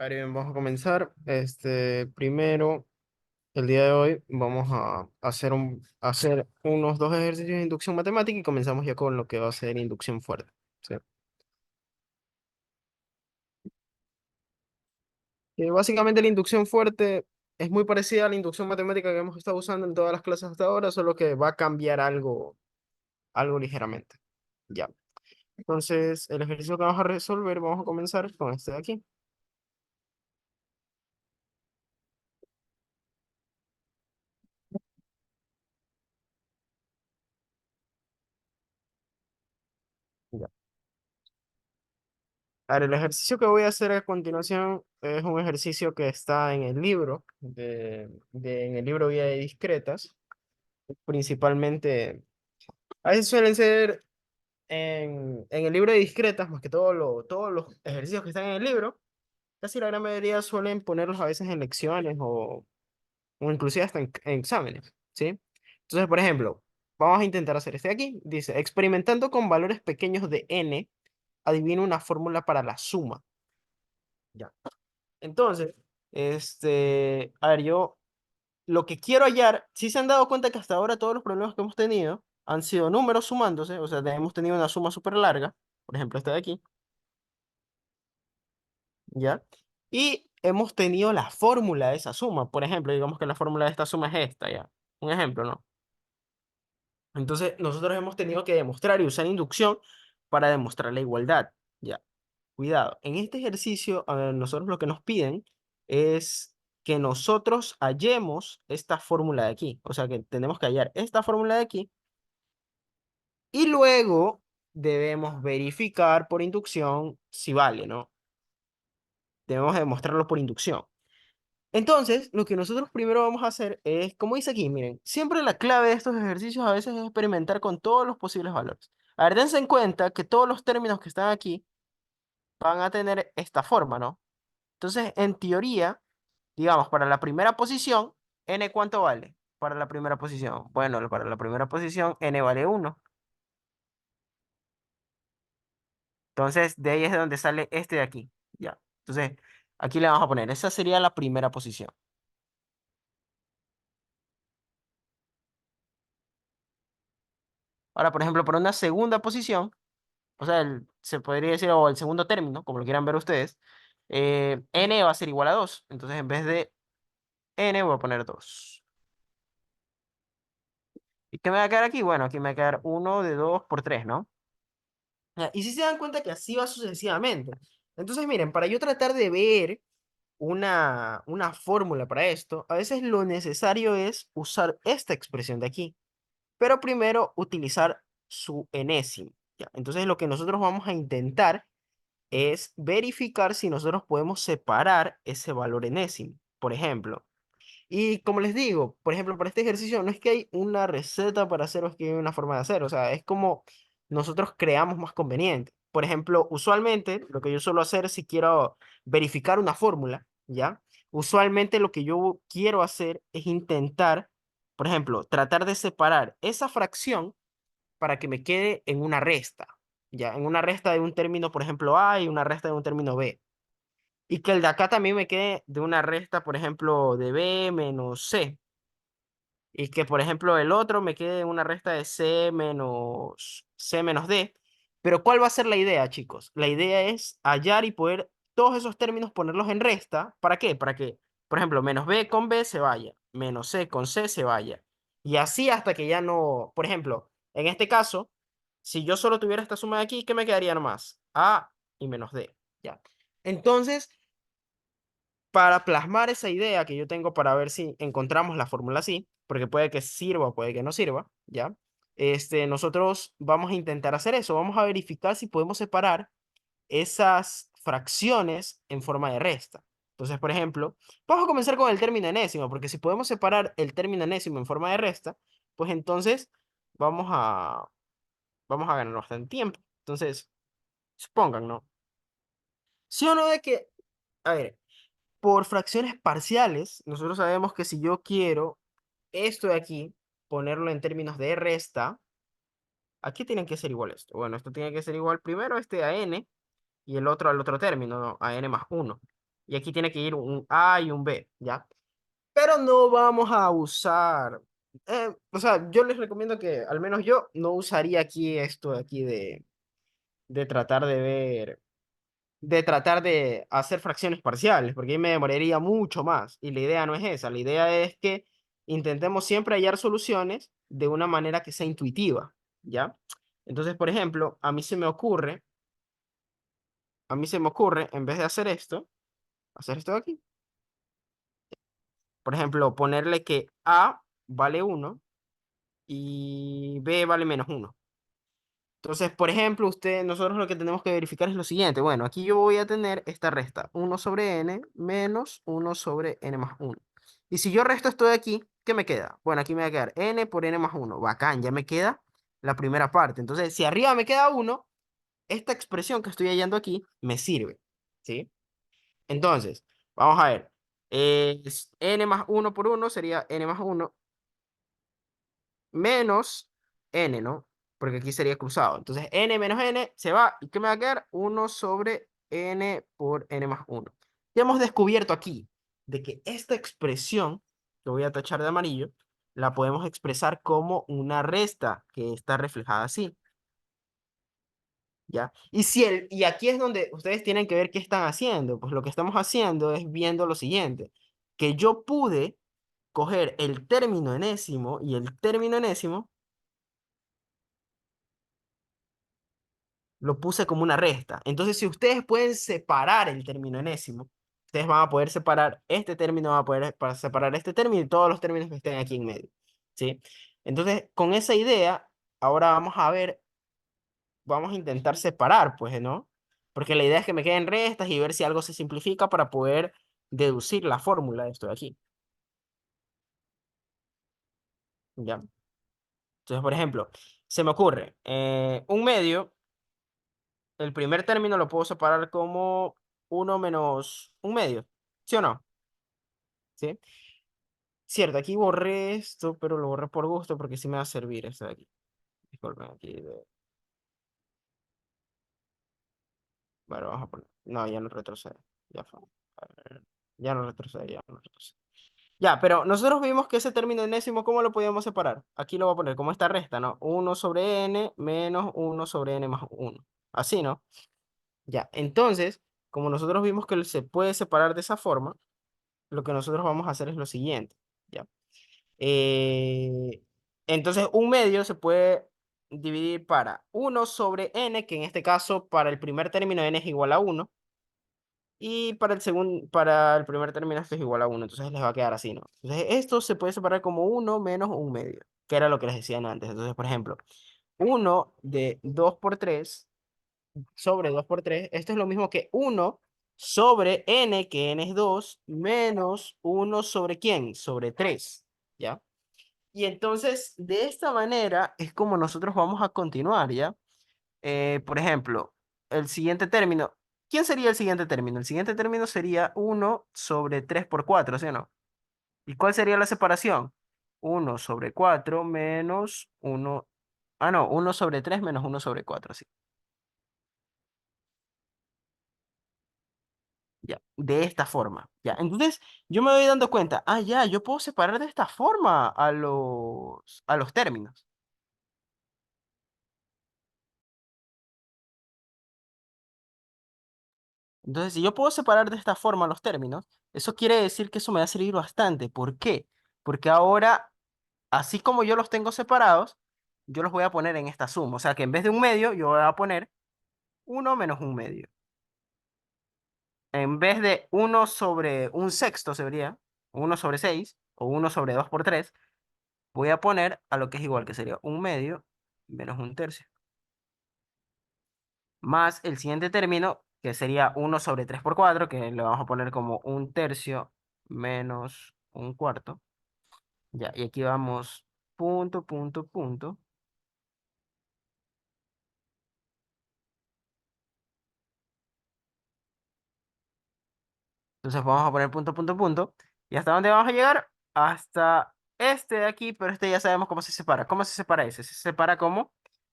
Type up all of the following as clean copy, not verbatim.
Ahora bien, vamos a comenzar. Primero, el día de hoy, vamos a hacer unos dos ejercicios de inducción matemática y comenzamos ya con lo que va a ser inducción fuerte. ¿Sí? Básicamente la inducción fuerte es muy parecida a la inducción matemática que hemos estado usando en todas las clases hasta ahora, solo que va a cambiar algo ligeramente. Ya. Entonces, el ejercicio que vamos a resolver, vamos a comenzar con este de aquí. Ya. A ver, el ejercicio que voy a hacer a continuación es un ejercicio que está en el libro, en el libro Vía de Discretas, principalmente, a veces suelen ser en el libro de Discretas, más que todos los ejercicios que están en el libro, casi la gran mayoría suelen ponerlos a veces en lecciones o inclusive hasta en exámenes, ¿sí? Entonces, por ejemplo, vamos a intentar hacer este de aquí. Dice, experimentando con valores pequeños de n, adivina una fórmula para la suma. Ya. Entonces, a ver, yo lo que quiero hallar, si se han dado cuenta que hasta ahora todos los problemas que hemos tenido han sido números sumándose, o sea, hemos tenido una suma súper larga, por ejemplo, esta de aquí, ¿ya? Y hemos tenido la fórmula de esa suma, por ejemplo, digamos que la fórmula de esta suma es esta, ¿ya? Un ejemplo, ¿no? Entonces, nosotros hemos tenido que demostrar y usar inducción para demostrar la igualdad, ¿ya? Cuidado, en este ejercicio, a ver, nosotros lo que nos piden es que nosotros hallemos esta fórmula de aquí. O sea, que tenemos que hallar esta fórmula de aquí y luego debemos verificar por inducción si vale, ¿no? Debemos demostrarlo por inducción. Entonces, lo que nosotros primero vamos a hacer es, como dice aquí, miren, siempre la clave de estos ejercicios a veces es experimentar con todos los posibles valores. A ver, dense en cuenta que todos los términos que están aquí van a tener esta forma, ¿no? Entonces, en teoría, digamos, para la primera posición, n ¿cuánto vale? Para la primera posición. Bueno, para la primera posición, n vale 1. Entonces, de ahí es de donde sale este de aquí. Ya. Entonces, aquí le vamos a poner, esa sería la primera posición. Ahora, por ejemplo, para una segunda posición, o sea, se podría decir, o el segundo término, como lo quieran ver ustedes, n va a ser igual a 2. Entonces, en vez de n, voy a poner 2. ¿Y qué me va a quedar aquí? Bueno, aquí me va a quedar 1 de 2 por 3, ¿no? Ya, y si se dan cuenta que así va sucesivamente. Entonces, miren, para yo tratar de ver una fórmula para esto, a veces lo necesario es usar esta expresión de aquí, pero primero utilizar su enésimo. ¿Ya? Entonces, lo que nosotros vamos a intentar es verificar si nosotros podemos separar ese valor enésimo. Por ejemplo, y como les digo, por ejemplo, para este ejercicio no es que hay una receta para hacer o es que hay una forma de hacer, o sea, es como nosotros creamos más conveniente. Por ejemplo, usualmente lo que yo suelo hacer si quiero verificar una fórmula, ¿ya? Usualmente lo que yo quiero hacer es intentar, por ejemplo, tratar de separar esa fracción para que me quede en una resta, ¿ya? En una resta de un término, por ejemplo, A y una resta de un término B. Y que el de acá también me quede de una resta, por ejemplo, de B menos C. Y que, por ejemplo, el otro me quede en una resta de C menos D. Pero ¿cuál va a ser la idea, chicos? La idea es hallar y poder todos esos términos ponerlos en resta. ¿Para qué? Para que, por ejemplo, menos B con B se vaya, menos C con C se vaya. Y así hasta que ya no, por ejemplo, en este caso, si yo solo tuviera esta suma de aquí, ¿qué me quedaría nomás? A y menos D. Ya. Entonces, para plasmar esa idea que yo tengo para ver si encontramos la fórmula así, porque puede que sirva o puede que no sirva, ¿ya? Nosotros vamos a intentar hacer eso, vamos a verificar si podemos separar esas fracciones en forma de resta. Entonces, por ejemplo, vamos a comenzar con el término enésimo, porque si podemos separar el término enésimo en forma de resta, pues entonces vamos a, vamos a ganar bastante tiempo. Entonces, supongan, ¿no? ¿Sí o no de que, a ver, por fracciones parciales, nosotros sabemos que si yo quiero esto de aquí, ponerlo en términos de resta, aquí tienen que ser igual esto. Bueno, esto tiene que ser igual primero este a n y el otro al otro término, ¿no? A n más 1. Y aquí tiene que ir un A y un B, ¿ya? Pero no vamos a usar, o sea, yo les recomiendo que, al menos yo, no usaría aquí esto de aquí de tratar de ver, de tratar de hacer fracciones parciales, porque ahí me demoraría mucho más. Y la idea no es esa, la idea es que intentemos siempre hallar soluciones de una manera que sea intuitiva, ¿ya? Entonces, por ejemplo, a mí se me ocurre, en vez de hacer esto de aquí. Por ejemplo, ponerle que A vale 1 y B vale -1. Entonces, por ejemplo, nosotros lo que tenemos que verificar es lo siguiente. Bueno, aquí yo voy a tener esta resta, 1/n menos 1/n+1. Y si yo resto esto de aquí, ¿qué me queda? Bueno, aquí me va a quedar n por n+1. Bacán, ya me queda la primera parte. Entonces, si arriba me queda 1, esta expresión que estoy hallando aquí me sirve. ¿Sí? Entonces, vamos a ver. n+1 por 1 sería n+1 menos n, ¿no? Porque aquí sería cruzado. Entonces, n menos n se va. ¿Y qué me va a quedar? 1/n por n+1. Ya hemos descubierto aquí de que esta expresión, que voy a tachar de amarillo, la podemos expresar como una resta que está reflejada así. ¿Ya? Y aquí es donde ustedes tienen que ver qué están haciendo. Pues lo que estamos haciendo es viendo lo siguiente, que yo pude coger el término enésimo y el término enésimo lo puse como una resta. Entonces, si ustedes pueden separar el término enésimo, ustedes van a poder separar este término, van a poder separar este término y todos los términos que estén aquí en medio. ¿Sí? Entonces, con esa idea, ahora vamos a intentar separar, pues, ¿no? Porque la idea es que me queden restas y ver si algo se simplifica para poder deducir la fórmula de esto de aquí. ¿Ya? Entonces, por ejemplo, se me ocurre, un medio, el primer término lo puedo separar como 1 menos 1 medio. ¿Sí o no? ¿Sí? Cierto, aquí borré esto, pero lo borré por gusto porque sí me va a servir esto de aquí. Disculpen, aquí. Bueno, vamos a poner. No, ya no retrocede. Ya fue. A ver, ya no retrocede, ya no retrocede. Ya, pero nosotros vimos que ese término enésimo, ¿cómo lo podíamos separar? Aquí lo voy a poner como esta resta, ¿no? 1/n menos 1/n+1. Así, ¿no? Ya, entonces, como nosotros vimos que se puede separar de esa forma, lo que nosotros vamos a hacer es lo siguiente. ¿Ya? Eh, entonces, un medio se puede dividir para 1/n, que en este caso para el primer término n es igual a 1, y para el primer término esto es igual a 1, entonces les va a quedar así, ¿no? Entonces, esto se puede separar como 1 menos 1 medio, que era lo que les decían antes. Entonces, por ejemplo, 1 de 2/3 sobre 2/3, esto es lo mismo que 1/n, que n es 2, menos 1 sobre ¿quién? Sobre 3, ¿ya? Y entonces, de esta manera es como nosotros vamos a continuar, ¿ya? Por ejemplo, el siguiente término. ¿Quién sería el siguiente término? El siguiente término sería 1/3 por 4, ¿sí o no? ¿Y cuál sería la separación? 1/4 menos 1. Ah, no, 1/3 menos 1/4, sí. Ya, de esta forma. Ya, entonces yo me voy dando cuenta, ya, yo puedo separar de esta forma a los términos. Entonces, si yo puedo separar de esta forma los términos, eso quiere decir que eso me va a servir bastante. ¿Por qué? Porque ahora, así como yo los tengo separados, yo los voy a poner en esta suma. O sea que en vez de un medio, yo voy a poner 1 menos 1 medio. En vez de 1/1/6, sería 1/6 o 1/2/3, voy a poner a lo que es igual, que sería 1 medio menos 1 tercio. Más el siguiente término, que sería 1/3 por 4, que le vamos a poner como 1 tercio menos 1 cuarto. Ya, y aquí vamos punto, punto, punto. Entonces vamos a poner punto, punto, punto. ¿Y hasta dónde vamos a llegar? Hasta este de aquí, pero este ya sabemos cómo se separa. ¿Cómo se separa ese? Se separa como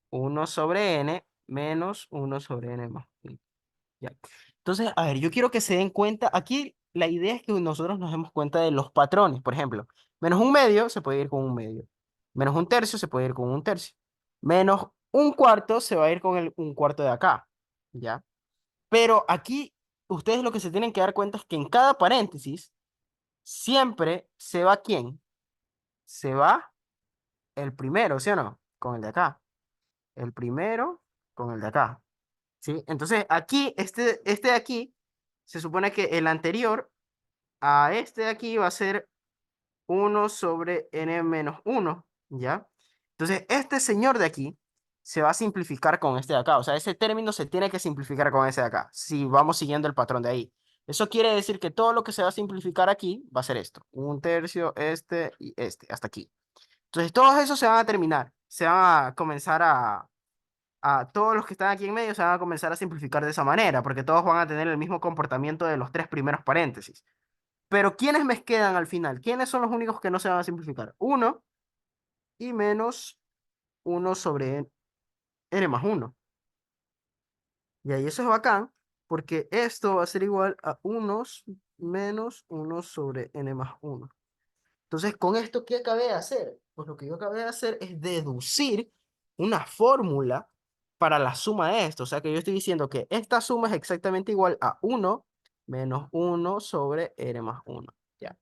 1/n menos 1/n+1. Ya. Entonces, a ver, yo quiero que se den cuenta, aquí la idea es que nosotros nos demos cuenta de los patrones. Por ejemplo, menos un medio se puede ir con un medio. Menos un tercio se puede ir con un tercio. Menos un cuarto se va a ir con un cuarto de acá. ¿Ya? Pero aquí, ustedes lo que se tienen que dar cuenta es que en cada paréntesis siempre se va ¿quién? Se va el primero, ¿sí o no? Con el de acá. El primero con el de acá. ¿Sí? Entonces, aquí, este de aquí, se supone que el anterior a este de aquí va a ser 1/n-1, ¿ya? Entonces, este señor de aquí se va a simplificar con este de acá. O sea, ese término se tiene que simplificar con ese de acá, si vamos siguiendo el patrón de ahí. Eso quiere decir que todo lo que se va a simplificar aquí va a ser esto. Un tercio, este y este, hasta aquí. Entonces, todos esos se van a terminar. Se van a comenzar a todos los que están aquí en medio se van a comenzar a simplificar de esa manera, porque todos van a tener el mismo comportamiento de los tres primeros paréntesis. Pero ¿quiénes me quedan al final? ¿Quiénes son los únicos que no se van a simplificar? Uno y menos 1/n-1. Y ahí eso es bacán, porque esto va a ser igual a unos menos 1/n-1. Entonces, con esto, ¿qué acabé de hacer? Pues lo que yo acabé de hacer es deducir una fórmula para la suma de esto. O sea que yo estoy diciendo que esta suma es exactamente igual a 1 - 1/n-1. ¿Ya?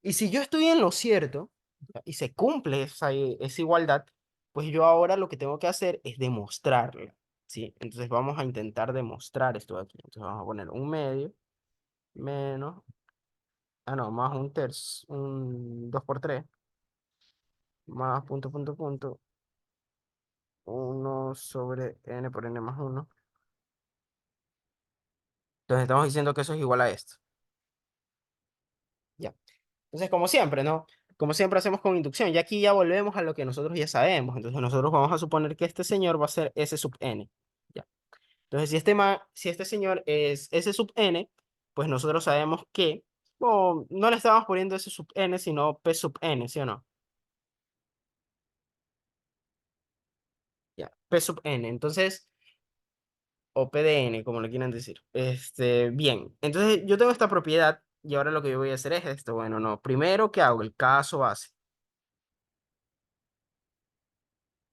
Y si yo estoy en lo cierto, ¿ya? Y se cumple esa igualdad, pues yo ahora lo que tengo que hacer es demostrarla. ¿Sí? Entonces vamos a intentar demostrar esto de aquí. Entonces vamos a poner un medio menos, no, más un tercio, un 2 por 3 más punto, punto, punto, 1/n-1. Entonces estamos diciendo que eso es igual a esto. Ya. Entonces, como siempre, ¿no? Como siempre hacemos con inducción. Y aquí ya volvemos a lo que nosotros ya sabemos. Entonces nosotros vamos a suponer que este señor va a ser S sub n. Ya. Entonces, si este señor es S sub n, pues nosotros sabemos que, no le estamos poniendo S sub n, sino P sub n, ¿sí o no? Ya. P sub n. Entonces, o PDN, como le quieran decir. Bien, entonces yo tengo esta propiedad y ahora lo que yo voy a hacer es esto. Bueno, no, primero, ¿qué hago? El caso base.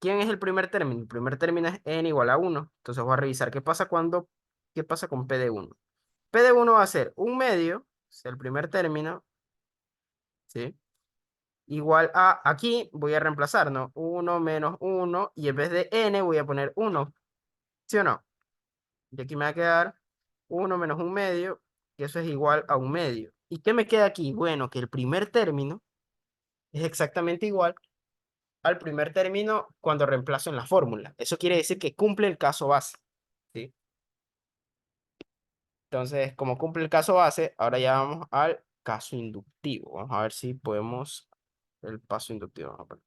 ¿Quién es el primer término? El primer término es n igual a 1. Entonces voy a revisar qué pasa con P de 1. P de 1 va a ser un medio, es el primer término, ¿sí? Igual a, aquí voy a reemplazar, ¿no? 1 - 1 y en vez de n voy a poner 1, ¿sí o no? Y aquí me va a quedar 1 - 1 medio, que eso es igual a un medio. ¿Y qué me queda aquí? Bueno, que el primer término es exactamente igual al primer término cuando reemplazo en la fórmula. Eso quiere decir que cumple el caso base, ¿sí? Entonces, como cumple el caso base, ahora ya vamos al caso inductivo. Vamos a ver si podemos el paso inductivo. Vamos a poner.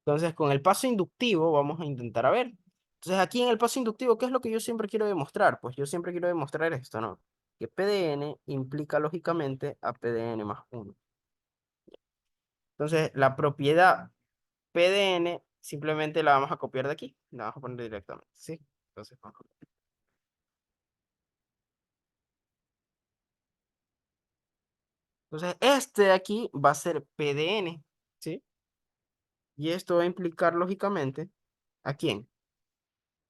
Entonces, con el paso inductivo vamos a intentar a ver. Entonces, aquí en el paso inductivo, ¿qué es lo que yo siempre quiero demostrar? Pues yo siempre quiero demostrar esto, ¿no? Que PDN implica lógicamente a PDN más 1. Entonces, la propiedad PDN simplemente la vamos a copiar de aquí. La vamos a poner directamente, ¿sí? Entonces, entonces este de aquí va a ser PDN, ¿sí? Y esto va a implicar lógicamente, ¿a quién?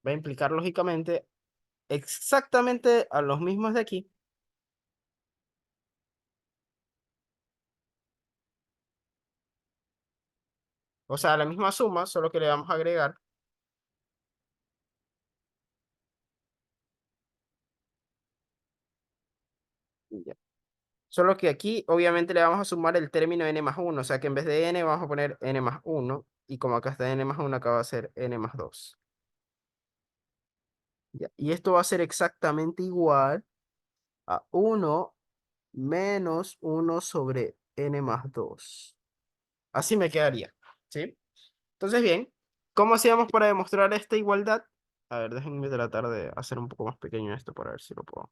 Va a implicar lógicamente exactamente a los mismos de aquí. O sea, la misma suma, solo que le vamos a agregar. Ya. Solo que aquí, obviamente, le vamos a sumar el término n+1. O sea que en vez de n, vamos a poner n+1. Y como acá está n+1, acá va a ser n+2. Ya. Y esto va a ser exactamente igual a 1 - 1/n+2. Así me quedaría. ¿Sí? Entonces, bien, ¿cómo hacíamos para demostrar esta igualdad? A ver, déjenme tratar de hacer un poco más pequeño esto para ver si lo puedo.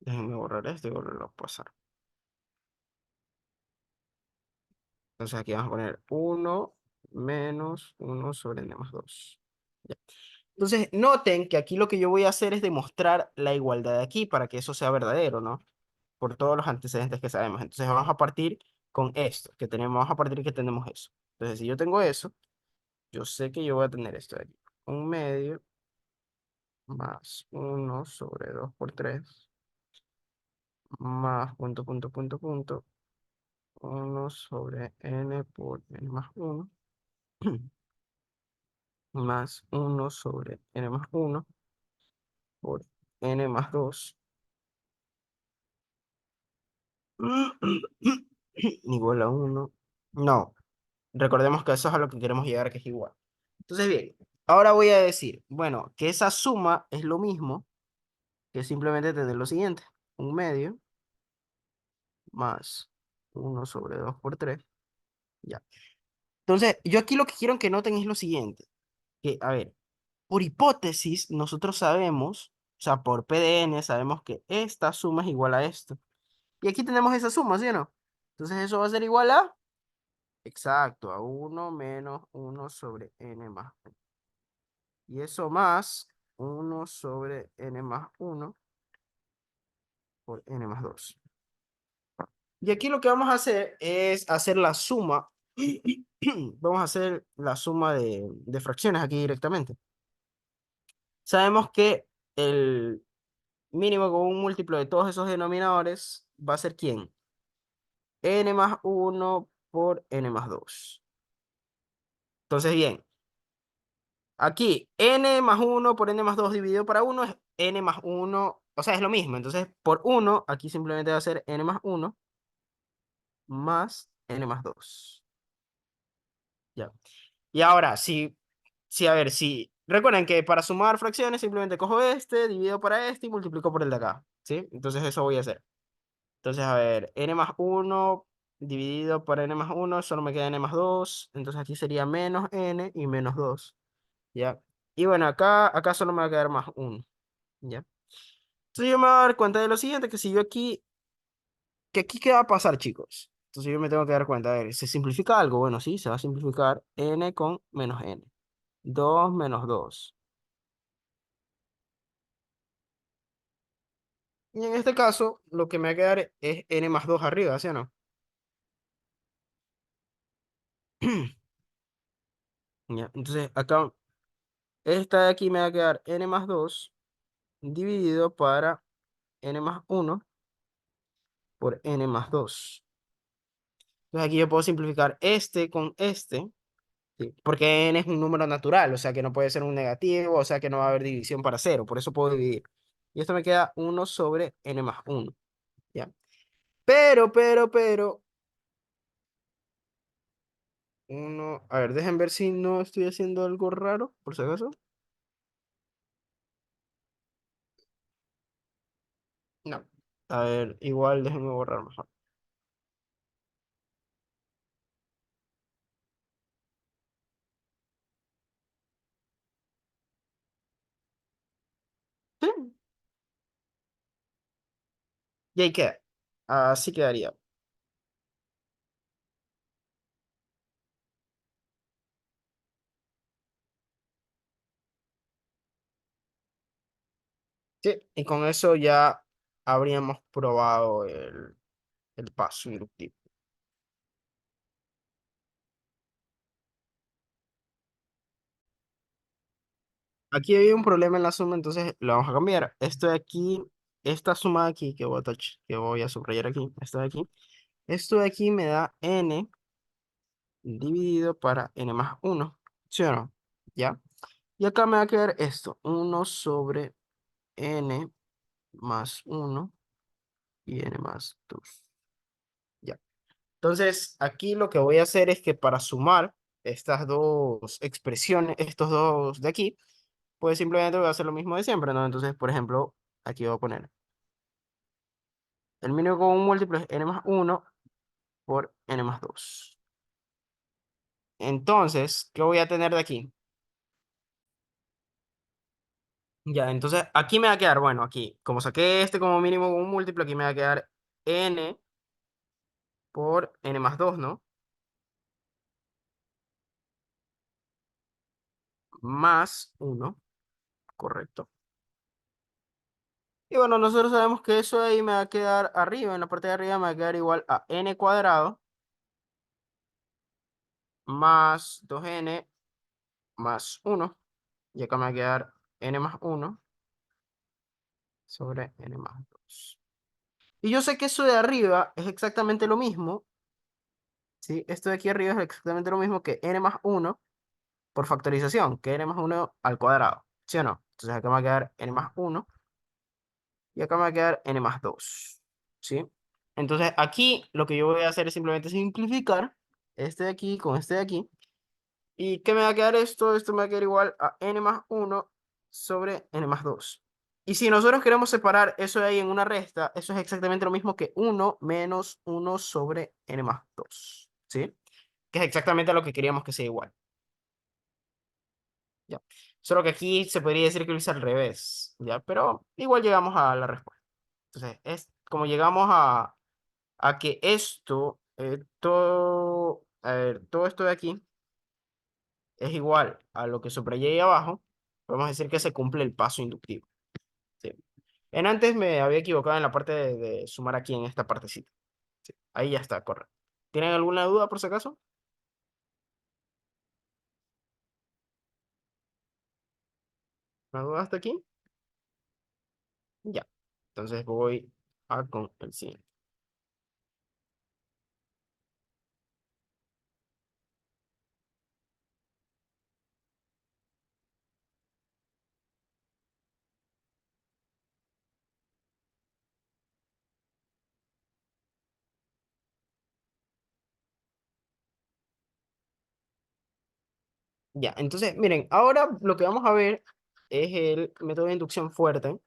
Déjenme borrar esto y volverlo a pasar. Entonces aquí vamos a poner uno menos uno sobre n más 2. Ya. Entonces noten que aquí lo que yo voy a hacer es demostrar la igualdad de aquí para que eso sea verdadero, ¿no? Por todos los antecedentes que sabemos. Entonces vamos a partir con esto, que tenemos, vamos a partir que tenemos eso. Entonces si yo tengo eso, yo sé que yo voy a tener esto de aquí. Un medio más uno sobre 2 por 3 más punto, punto, punto, punto, uno sobre n por n más uno más uno sobre n más uno por n más 2 igual a uno. No, recordemos que eso es a lo que queremos llegar, que es igual. Entonces, bien, ahora voy a decir, bueno, que esa suma es lo mismo que simplemente tener lo siguiente, un medio más uno sobre 2 por 3 ya. Entonces, yo aquí lo que quiero que noten es lo siguiente, que, a ver, por hipótesis, nosotros sabemos, o sea, por PDN, sabemos que esta suma es igual a esto. Y aquí tenemos esa suma, ¿sí o no? Entonces, eso va a ser igual a, exacto, a uno menos uno sobre n más 1. Y eso más uno sobre n más uno por n más 2. Y aquí lo que vamos a hacer es hacer la suma. Vamos a hacer la suma de fracciones aquí directamente. Sabemos que el mínimo con un múltiplo de todos esos denominadores va a ser ¿quién? N más uno por n más 2. Entonces, bien, aquí n más uno por n más 2 dividido para uno es n más uno, o sea, es lo mismo. Entonces, por uno aquí simplemente va a ser n más uno más n más 2. Ya. Y ahora, a ver, si recuerden que para sumar fracciones simplemente cojo este, divido para este y multiplico por el de acá, ¿sí? Entonces eso voy a hacer. Entonces, a ver, n más uno dividido por n más uno solo me queda n más 2. Entonces aquí sería menos n y menos 2, ¿ya? Y bueno, acá solo me va a quedar más uno, ¿ya? Entonces yo me voy a dar cuenta de lo siguiente, que si yo aquí, que aquí, ¿qué va a pasar, chicos? Entonces yo me tengo que dar cuenta, a ver, ¿se simplifica algo? Bueno, sí, se va a simplificar n con menos n. 2 menos 2. Y en este caso, lo que me va a quedar es n más 2 arriba, ¿sí o no? Ya, entonces, acá, esta de aquí me va a quedar n más 2 dividido para n más uno por n más 2. Entonces, aquí yo puedo simplificar este con este, ¿sí? Porque n es un número natural, o sea que no puede ser un negativo, o sea que no va a haber división para cero, por eso puedo dividir. Y esto me queda uno sobre n más uno, ¿ya? Pero, uno, a ver, dejen ver si no estoy haciendo algo raro, por si acaso. No. A ver, igual déjenme borrar mejor. Sí, y ahí queda. Así quedaría. Sí, y con eso ya habríamos probado el paso inductivo. Aquí hay un problema en la suma, entonces lo vamos a cambiar. Esto de aquí, esta suma de aquí que voy a subrayar aquí, esto de aquí me da n dividido para n más uno, ¿sí o no? ¿Ya? Y acá me va a quedar esto, uno sobre n más uno y n más 2. Ya. Entonces, aquí lo que voy a hacer es que para sumar estas dos expresiones, estos dos de aquí, pues simplemente voy a hacer lo mismo de siempre, ¿no? Entonces, por ejemplo, aquí voy a poner el mínimo con un múltiplo es n más uno por n más 2. Entonces, ¿qué voy a tener de aquí? Ya, entonces aquí me va a quedar, bueno, aquí, como saqué este como mínimo como un múltiplo, aquí me va a quedar n por n más 2, ¿no? Más uno, correcto. Y bueno, nosotros sabemos que eso ahí me va a quedar arriba, en la parte de arriba me va a quedar igual a n cuadrado más 2n más uno. Y acá me va a quedar n más uno sobre n más 2. Y yo sé que eso de arriba es exactamente lo mismo, ¿sí? Esto de aquí arriba es exactamente lo mismo que n más uno por factorización, que n más uno al cuadrado, ¿sí o no? Entonces acá me va a quedar n más uno y acá me va a quedar n más 2, ¿sí? Entonces aquí lo que yo voy a hacer es simplemente simplificar este de aquí con este de aquí. ¿Y qué me va a quedar esto? Esto me va a quedar igual a n más uno sobre n más 2. Y si nosotros queremos separar eso de ahí en una resta, eso es exactamente lo mismo que uno menos uno sobre n más 2, ¿sí? Que es exactamente lo que queríamos que sea igual. ¿Ya? Solo que aquí se podría decir que lo hice al revés, ¿ya? Pero igual llegamos a la respuesta. Entonces, es como llegamos a que esto, a ver, todo esto de aquí es igual a lo que subrayé ahí abajo, podemos decir que se cumple el paso inductivo, ¿sí? En antes me había equivocado en la parte de sumar aquí en esta partecita. Sí, ahí ya está, correcto. ¿Tienen alguna duda por si acaso? ¿Una duda hasta aquí? Ya. Entonces voy a con el siguiente. Ya, entonces, miren, ahora lo que vamos a ver es el método de inducción fuerte,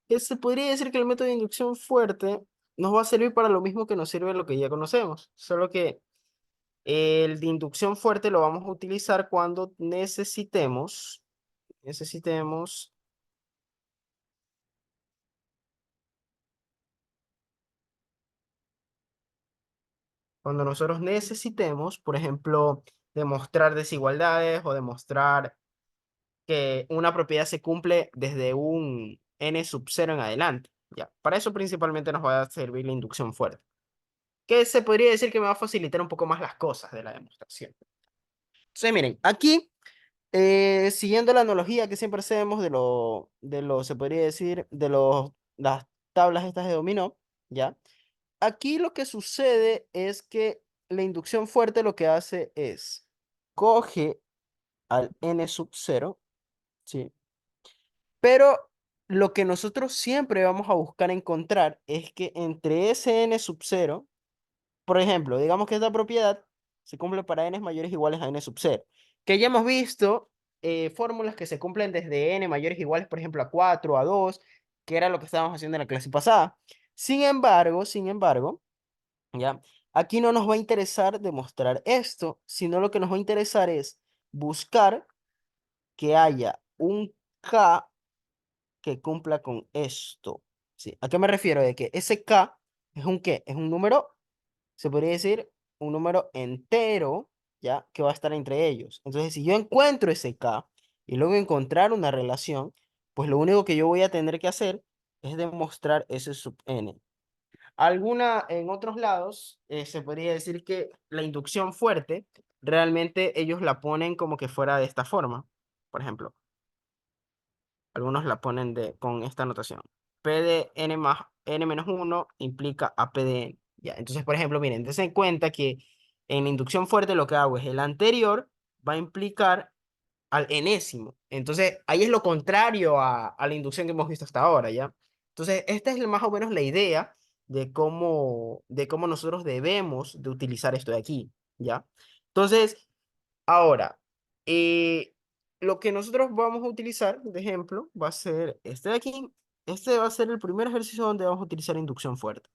que se podría decir que el método de inducción fuerte nos va a servir para lo mismo que nos sirve lo que ya conocemos, solo que el de inducción fuerte lo vamos a utilizar cuando necesitemos, cuando nosotros necesitemos, por ejemplo, demostrar desigualdades o demostrar que una propiedad se cumple desde un n sub 0 en adelante. Ya, para eso principalmente nos va a servir la inducción fuerte, que se podría decir que me va a facilitar un poco más las cosas de la demostración. Entonces, miren, aquí, siguiendo la analogía que siempre hacemos se podría decir, las tablas estas de dominó, ¿ya? Aquí lo que sucede es que la inducción fuerte lo que hace es coge al n sub 0, ¿sí? Pero lo que nosotros siempre vamos a buscar encontrar es que entre ese n sub 0, por ejemplo, digamos que esta propiedad se cumple para n mayores o iguales a n sub 0, que ya hemos visto fórmulas que se cumplen desde n mayores o iguales, por ejemplo, a 4, a 2, que era lo que estábamos haciendo en la clase pasada. Sin embargo, ¿ya? Aquí no nos va a interesar demostrar esto, sino lo que nos va a interesar es buscar que haya un k que cumpla con esto. ¿Sí? ¿A qué me refiero? De que ese k es un qué, es un número, se podría decir, un número entero, ¿ya? Que va a estar entre ellos. Entonces, si yo encuentro ese k y luego encontrar una relación, pues lo único que yo voy a tener que hacer es demostrar ese sub n. En otros lados, se podría decir que la inducción fuerte, realmente ellos la ponen como que fuera de esta forma. Por ejemplo, algunos la ponen con esta notación. P de n más n menos uno implica a P de n. Ya, entonces, por ejemplo, miren, dense en cuenta que en inducción fuerte lo que hago es el anterior va a implicar al enésimo. Entonces, ahí es lo contrario a la inducción que hemos visto hasta ahora, ¿ya? Entonces, esta es más o menos la idea de cómo nosotros debemos de utilizar esto de aquí, ¿ya? Entonces, ahora, eh, lo que nosotros vamos a utilizar, de ejemplo, va a ser este de aquí. Este va a ser el primer ejercicio donde vamos a utilizar inducción fuerte.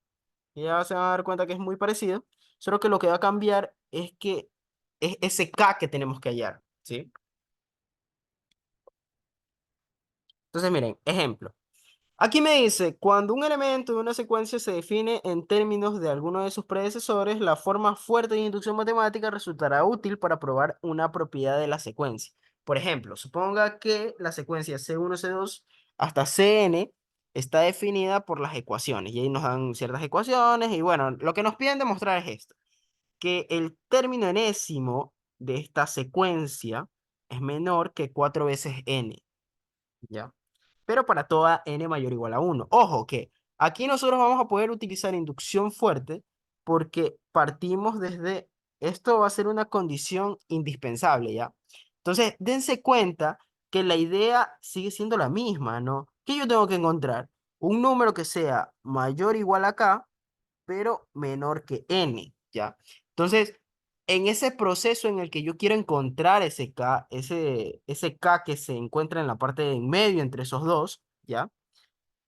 Y ya se van a dar cuenta que es muy parecido, solo que lo que va a cambiar es que es ese K que tenemos que hallar, ¿sí? Entonces, miren, ejemplo. Aquí me dice, cuando un elemento de una secuencia se define en términos de alguno de sus predecesores, la forma fuerte de inducción matemática resultará útil para probar una propiedad de la secuencia. Por ejemplo, suponga que la secuencia C1, C2 hasta Cn está definida por las ecuaciones, y ahí nos dan ciertas ecuaciones, y bueno, lo que nos piden demostrar es esto, que el término enésimo de esta secuencia es menor que 4 veces n, ¿ya? Pero para toda n mayor o igual a uno. Ojo que aquí nosotros vamos a poder utilizar inducción fuerte porque partimos desde, esto va a ser una condición indispensable, ¿ya? Entonces, dense cuenta que la idea sigue siendo la misma, ¿no? ¿Qué yo tengo que encontrar? Un número que sea mayor o igual a k, pero menor que n, ¿ya? Entonces, en ese proceso en el que yo quiero encontrar ese k, ese k que se encuentra en la parte de en medio entre esos dos, ¿ya?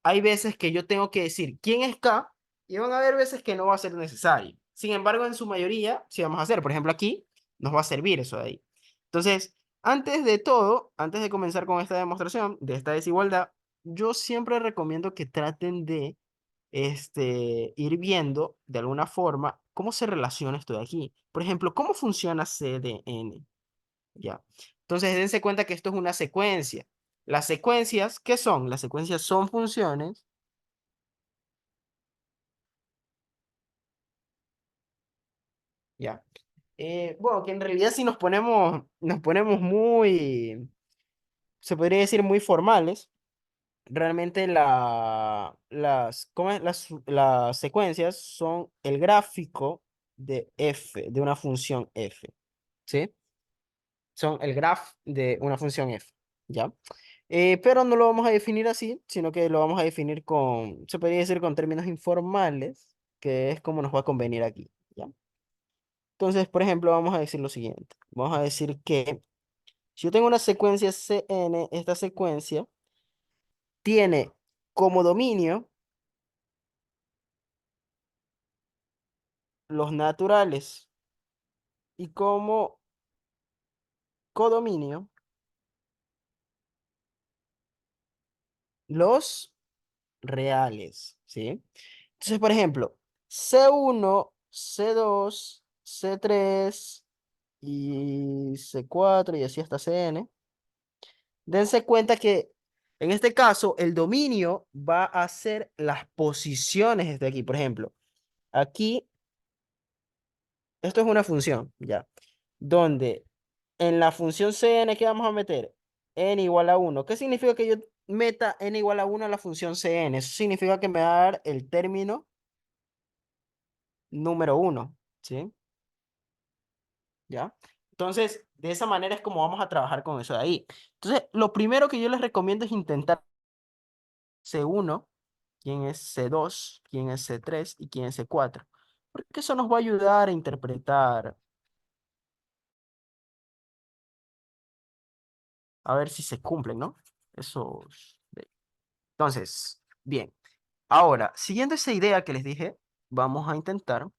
Hay veces que yo tengo que decir quién es k y van a haber veces que no va a ser necesario. Sin embargo, en su mayoría, sí vamos a hacer. Por ejemplo, aquí nos va a servir eso de ahí. Entonces, antes de todo, antes de comenzar con esta demostración de esta desigualdad, yo siempre recomiendo que traten de ir viendo de alguna forma cómo se relaciona esto de aquí. Por ejemplo, ¿cómo funciona CDN? ¿Ya? Entonces, dense cuenta que esto es una secuencia. Las secuencias, ¿qué son? Las secuencias son funciones, ¿ya? Bueno, que en realidad si nos ponemos muy, se podría decir muy formales, realmente ¿cómo es? Las secuencias son el gráfico de f, de una función f, ¿sí? Son el graph de una función f, ¿ya? Pero no lo vamos a definir así, sino que lo vamos a definir con, se podría decir con términos informales, que es como nos va a convenir aquí, ¿ya? Entonces, por ejemplo, vamos a decir lo siguiente. Vamos a decir que si yo tengo una secuencia Cn, esta secuencia tiene como dominio los naturales y como codominio los reales, ¿sí? Entonces, por ejemplo, C1, C2, C3 y C4 y así hasta Cn. Dense cuenta que en este caso el dominio va a ser las posiciones de aquí. Por ejemplo, aquí, esto es una función, ¿ya? Donde en la función Cn, ¿qué vamos a meter? N igual a uno. ¿Qué significa que yo meta n igual a uno a la función Cn? Eso significa que me va a dar el término número uno, ¿sí? ¿Ya? Entonces, de esa manera es como vamos a trabajar con eso de ahí. Entonces, lo primero que yo les recomiendo es intentar C1, quién es C2, quién es C3 y quién es C4. Porque eso nos va a ayudar a interpretar, a ver si se cumplen, ¿no? Esos. Entonces, bien. Ahora, siguiendo esa idea que les dije, vamos a intentar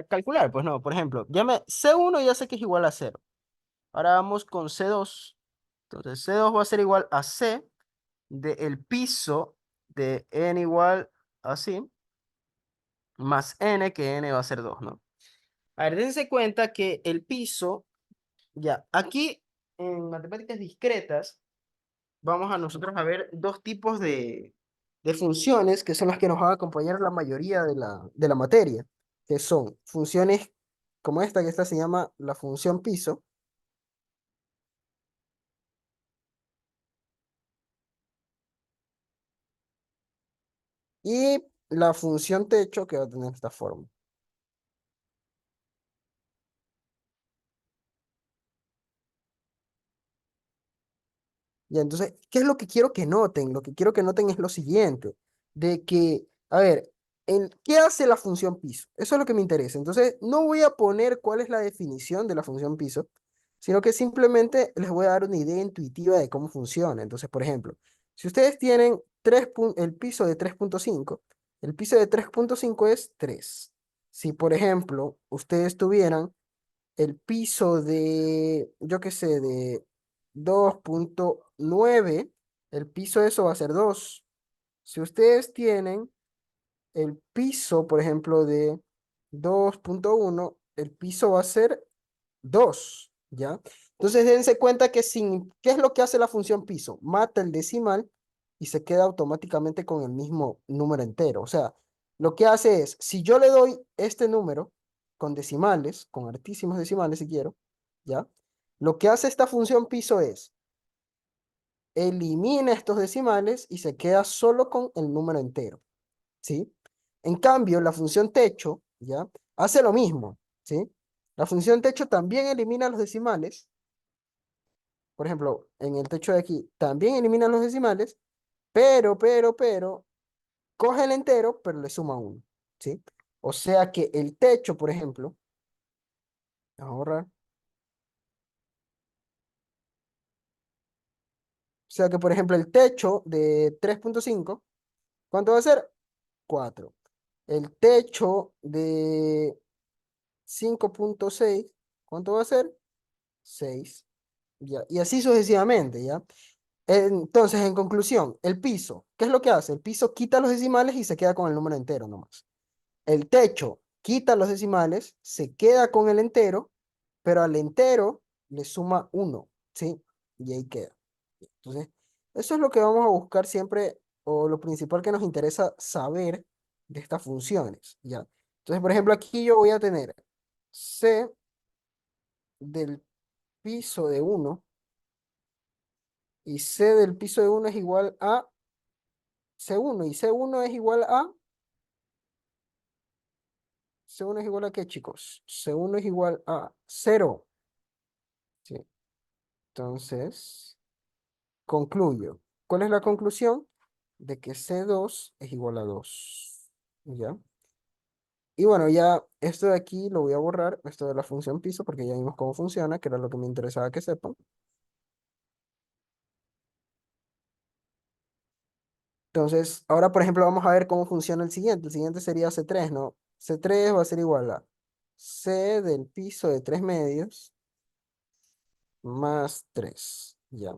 calcular. Pues no, por ejemplo, C1 ya sé que es igual a cero. Ahora vamos con C2. Entonces, C2 va a ser igual a C del piso de n igual a así, más n, que n va a ser 2, ¿no? A ver, dense cuenta que el piso, ya, aquí en matemáticas discretas, vamos a nosotros a ver dos tipos de funciones que son las que nos van a acompañar la mayoría de la materia, que son funciones como esta, que esta se llama la función piso, y la función techo, que va a tener esta forma. Ya, entonces, ¿qué es lo que quiero que noten? Lo que quiero que noten es lo siguiente, de que, a ver, ¿qué hace la función piso? Eso es lo que me interesa. Entonces, no voy a poner cuál es la definición de la función piso, sino que simplemente les voy a dar una idea intuitiva de cómo funciona. Entonces, por ejemplo, si ustedes tienen el piso de 3,5, el piso de 3,5 es 3. Si, por ejemplo, ustedes tuvieran el piso de, yo qué sé, de 2,9, el piso de eso va a ser 2. Si ustedes tienen el piso, por ejemplo, de 2,1, el piso va a ser 2, ¿ya? Entonces dense cuenta que sin, ¿qué es lo que hace la función piso? Mata el decimal y se queda automáticamente con el mismo número entero. O sea, lo que hace es, si yo le doy este número con decimales, con altísimos decimales si quiero, ¿ya? Lo que hace esta función piso es, elimina estos decimales y se queda solo con el número entero. ¿Sí? En cambio, la función techo, ¿ya? Hace lo mismo, ¿sí? La función techo también elimina los decimales. Por ejemplo, en el techo de aquí también elimina los decimales, pero, coge el entero, pero le suma uno, ¿sí? O sea que el techo, por ejemplo, vamos a borrar. O sea que, por ejemplo, el techo de 3,5, ¿cuánto va a ser? 4. El techo de 5,6, ¿cuánto va a ser? 6. Ya, y así sucesivamente, ¿ya? Entonces, en conclusión, el piso, ¿qué es lo que hace? El piso quita los decimales y se queda con el número entero nomás. El techo quita los decimales, se queda con el entero, pero al entero le suma uno, ¿sí? Y ahí queda. Entonces, eso es lo que vamos a buscar siempre, o lo principal que nos interesa saber de estas funciones, ¿ya? Entonces, por ejemplo, aquí yo voy a tener c del piso de uno, y c del piso de uno es igual a C1, y C1 es igual a, C1 es igual a ¿qué, chicos? C1 es igual a 0. ¿Sí? Entonces, concluyo. ¿Cuál es la conclusión? De que C2 es igual a 2. ¿Ya? Y bueno, ya esto de aquí lo voy a borrar, esto de la función piso, porque ya vimos cómo funciona, que era lo que me interesaba que sepan. Entonces, ahora, por ejemplo, vamos a ver cómo funciona el siguiente. El siguiente sería C3, ¿no? C3 va a ser igual a C del piso de 3 medios más 3. ¿Ya?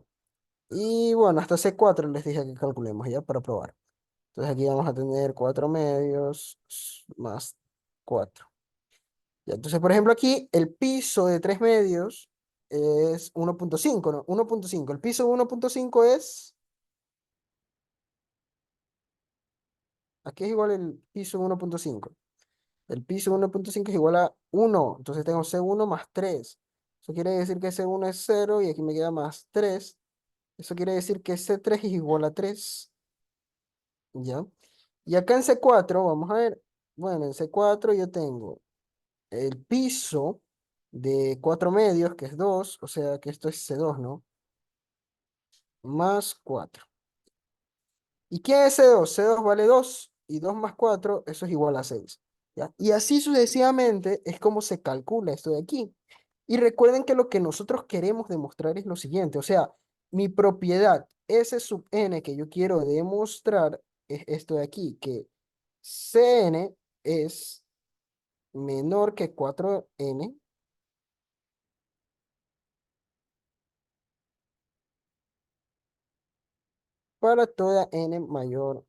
Y bueno, hasta C4 les dije que calculemos ya para probar. Entonces aquí vamos a tener 4 medios más 4. Ya, entonces, por ejemplo, aquí el piso de 3 medios es 1,5, ¿no? 1,5. El piso de 1,5 es, aquí es igual el piso de 1,5. El piso de 1,5 es igual a 1. Entonces tengo C1 más 3. Eso quiere decir que C1 es 0 y aquí me queda más 3. Eso quiere decir que C3 es igual a 3. ¿Ya? Y acá en C4, vamos a ver, bueno, en C4 yo tengo el piso de 4 medios, que es 2, o sea que esto es C2, ¿no? Más 4. ¿Y qué es C2? C2 vale 2 y 2 más 4, eso es igual a 6. ¿Ya? Y así sucesivamente es como se calcula esto de aquí. Y recuerden que lo que nosotros queremos demostrar es lo siguiente, o sea, mi propiedad S sub n que yo quiero demostrar es esto de aquí, que Cn es menor que 4n para toda n mayor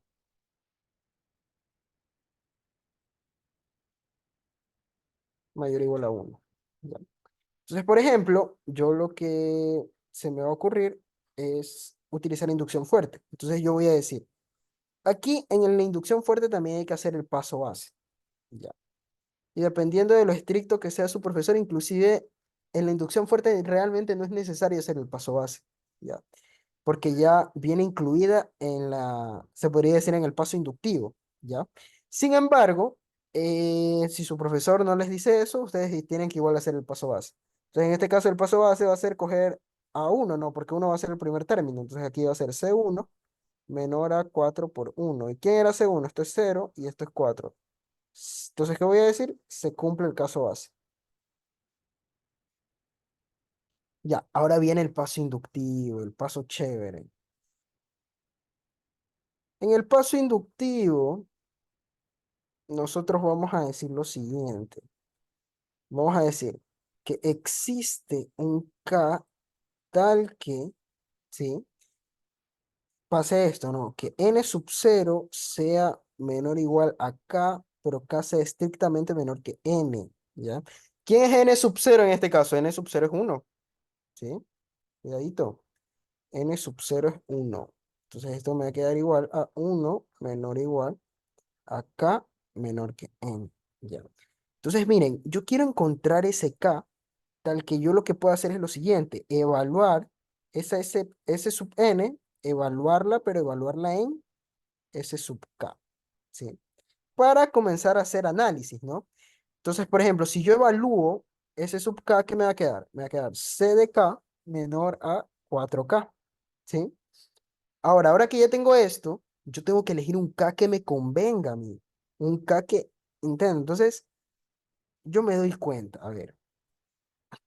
o igual a 1. ¿Ya? Entonces, por ejemplo, yo lo que se me va a ocurrir es utilizar inducción fuerte. Entonces yo voy a decir, aquí en la inducción fuerte también hay que hacer el paso base. ¿Ya? Y dependiendo de lo estricto que sea su profesor, inclusive en la inducción fuerte realmente no es necesario hacer el paso base. ¿Ya? Porque ya viene incluida en la, se podría decir, en el paso inductivo, ¿ya? Sin embargo, si su profesor no les dice eso, ustedes tienen que igual hacer el paso base. Entonces, en este caso, el paso base va a ser coger a uno, ¿no? Porque uno va a ser el primer término. Entonces, aquí va a ser C1 menor a 4 por 1. ¿Y quién era C1? Esto es 0 y esto es 4. Entonces, ¿qué voy a decir? Se cumple el caso base. Ya, ahora viene el paso inductivo, el paso chévere. En el paso inductivo, nosotros vamos a decir lo siguiente. Vamos a decir que existe un K tal que, ¿sí? Pase esto, ¿no? Que n sub 0 sea menor o igual a K, pero K sea estrictamente menor que n, ¿ya? ¿Quién es n sub 0 en este caso? N sub 0 es uno, ¿sí? Cuidadito. N sub 0 es uno. Entonces esto me va a quedar igual a uno menor o igual a K menor que n, ¿ya? Entonces, miren, yo quiero encontrar ese K tal que yo lo que puedo hacer es lo siguiente, evaluar esa S sub n, evaluarla, pero evaluarla en S sub k, ¿sí? Para comenzar a hacer análisis, ¿no? Entonces, por ejemplo, si yo evalúo S sub k, ¿qué me va a quedar? Me va a quedar C de k menor a 4K, ¿sí? Ahora que ya tengo esto, yo tengo que elegir un K que me convenga a mí, un K que, ¿entiendes? Entonces, yo me doy cuenta, a ver.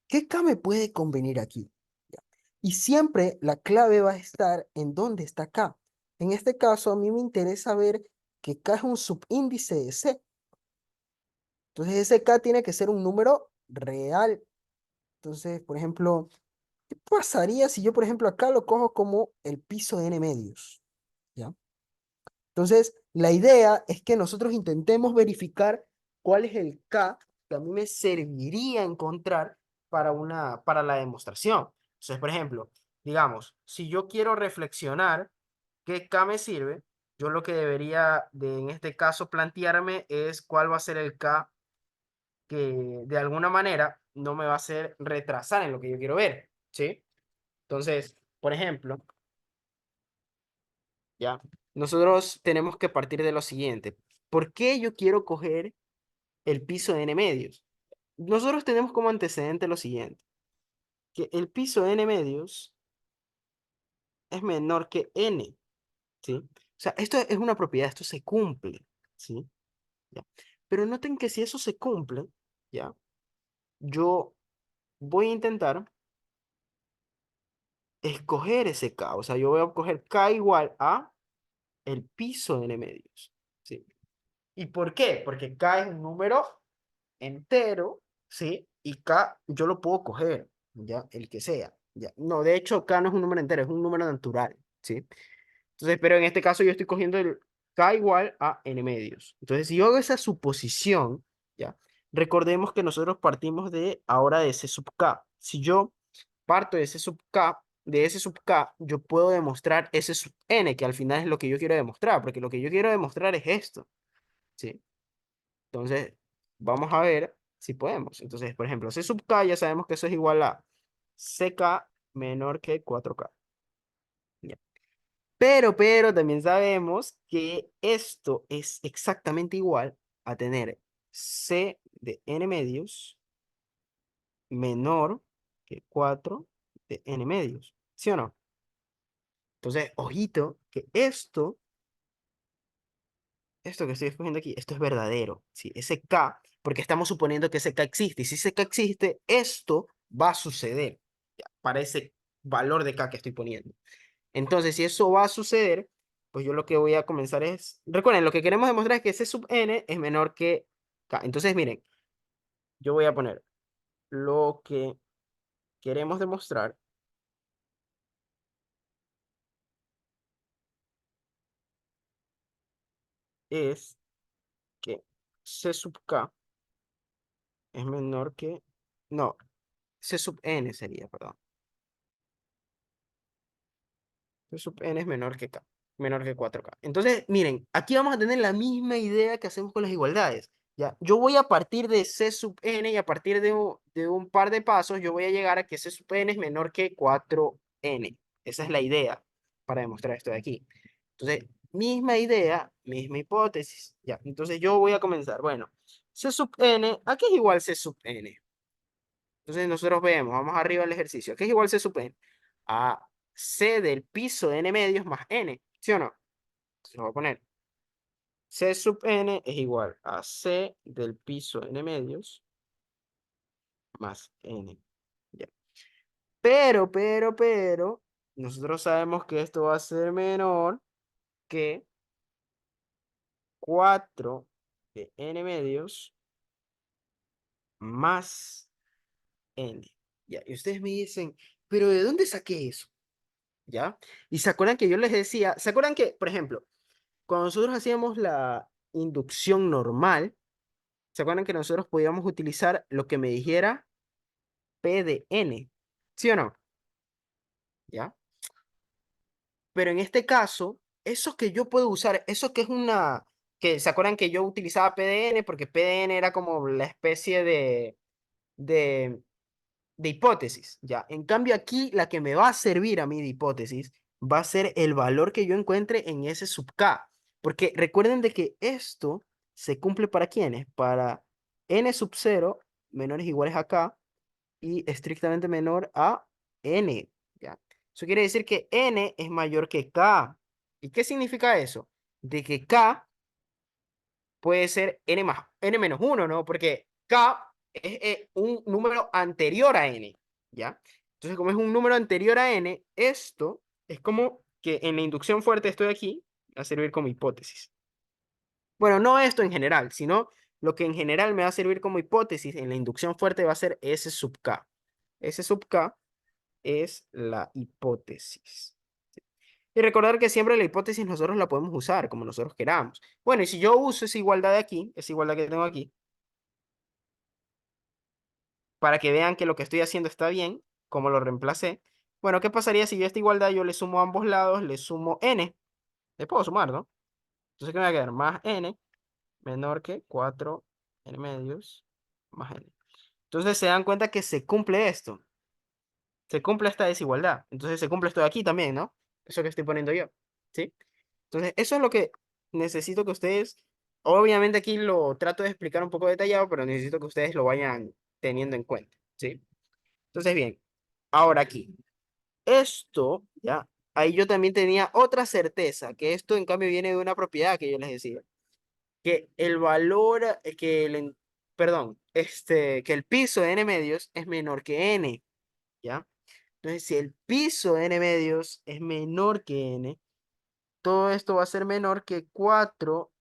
¿Qué K me puede convenir aquí? Ya. Y siempre la clave va a estar en dónde está K. En este caso, a mí me interesa ver que K es un subíndice de C. Entonces, ese K tiene que ser un número real. Entonces, por ejemplo, ¿qué pasaría si yo, por ejemplo, acá lo cojo como el piso de n medios? ¿Ya? Entonces, la idea es que nosotros intentemos verificar cuál es el K que a mí me serviría encontrar para la demostración. Entonces, por ejemplo, digamos, si yo quiero reflexionar qué K me sirve, yo lo que debería en este caso plantearme es cuál va a ser el K que de alguna manera no me va a hacer retrasar en lo que yo quiero ver, ¿sí? Entonces, por ejemplo, ¿ya? Nosotros tenemos que partir de lo siguiente. ¿Por qué yo quiero coger el piso de n medios? Nosotros tenemos como antecedente lo siguiente, que el piso de n medios es menor que n, ¿sí? O sea, esto es una propiedad, esto se cumple, ¿sí? ¿Ya? Pero noten que si eso se cumple, ¿ya? Yo voy a intentar escoger ese k, o sea, yo voy a coger k igual a el piso de n medios, ¿sí? ¿Y por qué? Porque k es un número entero, ¿sí? Y K yo lo puedo coger, ¿ya? El que sea, ¿ya? No, de hecho, K no es un número entero, es un número natural, ¿sí? Entonces, pero en este caso yo estoy cogiendo el K igual a n medios. Entonces, si yo hago esa suposición, ¿ya? Recordemos que nosotros partimos de ahora de S sub K. Si yo parto de S sub K, de S sub K, yo puedo demostrar S sub N, que al final es lo que yo quiero demostrar, porque lo que yo quiero demostrar es esto, ¿sí? Entonces, vamos a ver si podemos. Entonces, por ejemplo, C sub K ya sabemos que eso es igual a CK menor que 4K. Ya. Pero también sabemos que esto es exactamente igual a tener C de n medios menor que 4 de n medios. ¿Sí o no? Entonces, ojito que esto que estoy escogiendo aquí, esto es verdadero, ¿sí? Ese K, porque estamos suponiendo que ese K existe, y si ese K existe, esto va a suceder, ¿ya? Para ese valor de K que estoy poniendo. Entonces, si eso va a suceder, pues yo lo que voy a comenzar es, recuerden, lo que queremos demostrar es que C sub n es menor que K. Entonces, miren, yo voy a poner lo que queremos demostrar es que C sub K es menor que, no, C sub n sería, perdón. C sub n es menor que k, menor que 4K. Entonces, miren, aquí vamos a tener la misma idea que hacemos con las igualdades. ¿Ya? Yo voy a partir de C sub n y a partir de un par de pasos yo voy a llegar a que C sub n es menor que 4n. Esa es la idea para demostrar esto de aquí. Entonces, misma idea, misma hipótesis. ¿Ya? Entonces yo voy a comenzar. Bueno, C sub n, ¿a qué es igual C sub n? Entonces nosotros vemos, vamos arriba al ejercicio. ¿Qué es igual C sub n? A C del piso de n medios más n, ¿sí o no? Entonces lo voy a poner. C sub n es igual a C del piso de n medios más n. Ya. Pero, nosotros sabemos que esto va a ser menor que 4 de n medios más N. Ya, y ustedes me dicen, pero ¿de dónde saqué eso? ¿Ya? Y se acuerdan que yo les decía, ¿se acuerdan que, por ejemplo, cuando nosotros hacíamos la inducción normal, ¿se acuerdan que nosotros podíamos utilizar lo que me dijera P de N? ¿Sí o no? ¿Ya? Pero en este caso, eso que yo puedo usar, eso que es una, que se acuerdan que yo utilizaba PDN porque PDN era como la especie de, de hipótesis, ¿ya? En cambio aquí la que me va a servir a mí de hipótesis va a ser el valor que yo encuentre en ese sub k, porque recuerden de que esto se cumple para quiénes, para n sub 0 menores o iguales a k y estrictamente menor a n, ¿ya? Eso quiere decir que n es mayor que k. ¿Y qué significa eso? De que k puede ser n menos uno, ¿no? Porque k es un número anterior a n, ¿ya? Entonces, como es un número anterior a n, esto es como que en la inducción fuerte estoy aquí, va a servir como hipótesis. Bueno, no esto en general, sino lo que en general me va a servir como hipótesis en la inducción fuerte va a ser S sub k. S sub k es la hipótesis. Y recordar que siempre la hipótesis nosotros la podemos usar como nosotros queramos. Bueno, y si yo uso esa igualdad de aquí, esa igualdad que tengo aquí, para que vean que lo que estoy haciendo está bien, como lo reemplacé, bueno, ¿qué pasaría si yo a esta igualdad yo le sumo a ambos lados, le sumo n? Le puedo sumar, ¿no? Entonces, ¿qué me va a quedar? Más n menor que 4 n medios más n. Entonces, se dan cuenta que se cumple esto. Se cumple esta desigualdad. Entonces, se cumple esto de aquí también, ¿no? Eso que estoy poniendo yo. ¿Sí? Entonces, eso es lo que necesito que ustedes, obviamente aquí lo trato de explicar un poco detallado, pero necesito que ustedes lo vayan teniendo en cuenta, ¿sí? Entonces, bien, ahora aquí, esto, ¿ya? Ahí yo también tenía otra certeza, que esto en cambio viene de una propiedad que yo les decía, que el valor, perdón, que el piso de n medios es menor que n, ¿ya? Entonces, si el piso de n medios es menor que n, todo esto va a ser menor que 4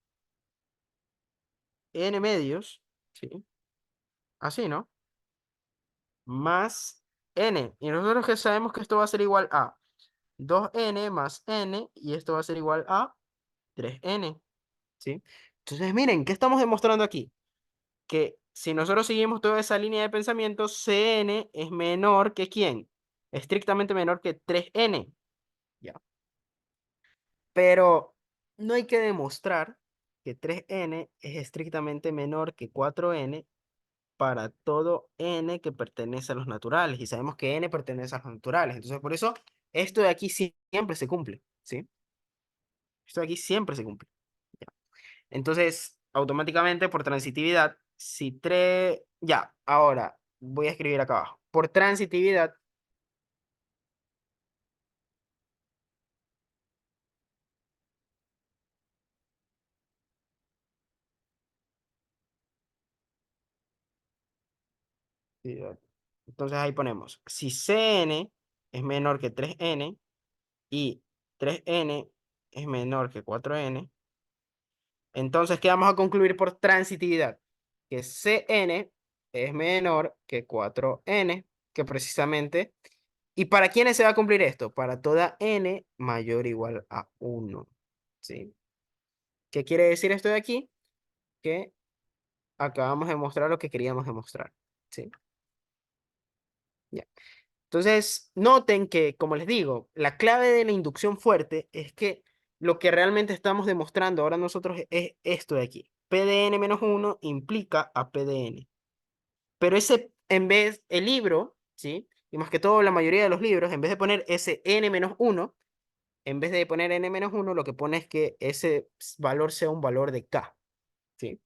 n medios, ¿sí? Así, ¿no? Más n. Y nosotros que sabemos que esto va a ser igual a 2n más n, y esto va a ser igual a 3n, ¿sí? Entonces, miren, ¿qué estamos demostrando aquí? Que si nosotros seguimos toda esa línea de pensamiento, Cn es menor que ¿quién? Estrictamente menor que 3n, ¿ya? Pero no hay que demostrar que 3n es estrictamente menor que 4n para todo n que pertenece a los naturales. Y sabemos que n pertenece a los naturales. Entonces, por eso, esto de aquí siempre se cumple, ¿sí? Esto de aquí siempre se cumple. ¿Ya? Entonces, automáticamente, por transitividad, si 3... Ya, ahora voy a escribir acá abajo. Por transitividad, entonces ahí ponemos, si Cn es menor que 3n y 3n es menor que 4n, entonces, ¿qué vamos a concluir por transitividad? Que Cn es menor que 4n, que precisamente... ¿Y para quiénes se va a cumplir esto? Para toda n mayor o igual a 1. ¿Sí? ¿Qué quiere decir esto de aquí? Que acabamos de mostrar lo que queríamos demostrar. ¿Sí? Ya. Entonces, noten que, como les digo, la clave de la inducción fuerte es que lo que realmente estamos demostrando ahora nosotros es esto de aquí. PDN-1 implica a PDN. Pero ese, en vez, el libro, ¿sí? Y más que todo la mayoría de los libros, en vez de poner ese n-1, en vez de poner n-1, lo que pone es que ese valor sea un valor de k, ¿sí?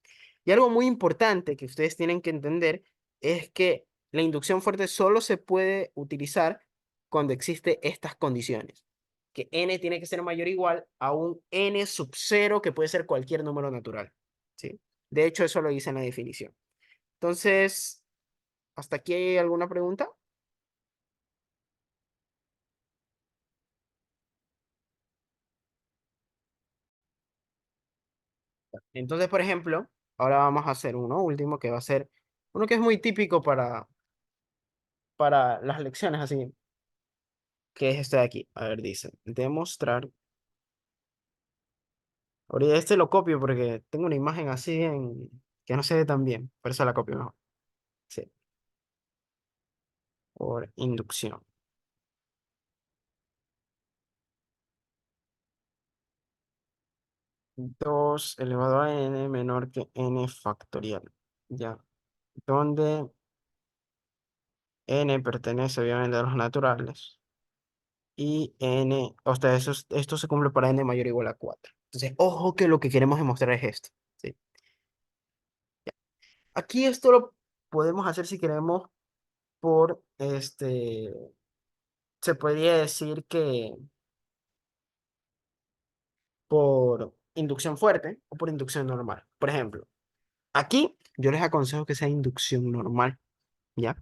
Y algo muy importante que ustedes tienen que entender es que la inducción fuerte solo se puede utilizar cuando existe estas condiciones. Que n tiene que ser mayor o igual a un n sub 0 que puede ser cualquier número natural, ¿sí? De hecho, eso lo dice en la definición. Entonces, ¿hasta aquí hay alguna pregunta? Entonces, por ejemplo, ahora vamos a hacer uno último que va a ser uno que es muy típico para para las lecciones así, que es este de aquí. A ver, dice, demostrar. Ahorita este lo copio porque tengo una imagen así que no se ve tan bien, por eso la copio mejor. Sí, por inducción. 2 elevado a n menor que n factorial. Ya. Donde n pertenece obviamente a los naturales. Y n, o sea, esto se cumple para n mayor o igual a 4. Entonces, ojo que lo que queremos demostrar es esto. ¿Sí? Aquí esto lo podemos hacer si queremos por, se podría decir que por inducción fuerte o por inducción normal. Por ejemplo, aquí yo les aconsejo que sea inducción normal, ¿ya?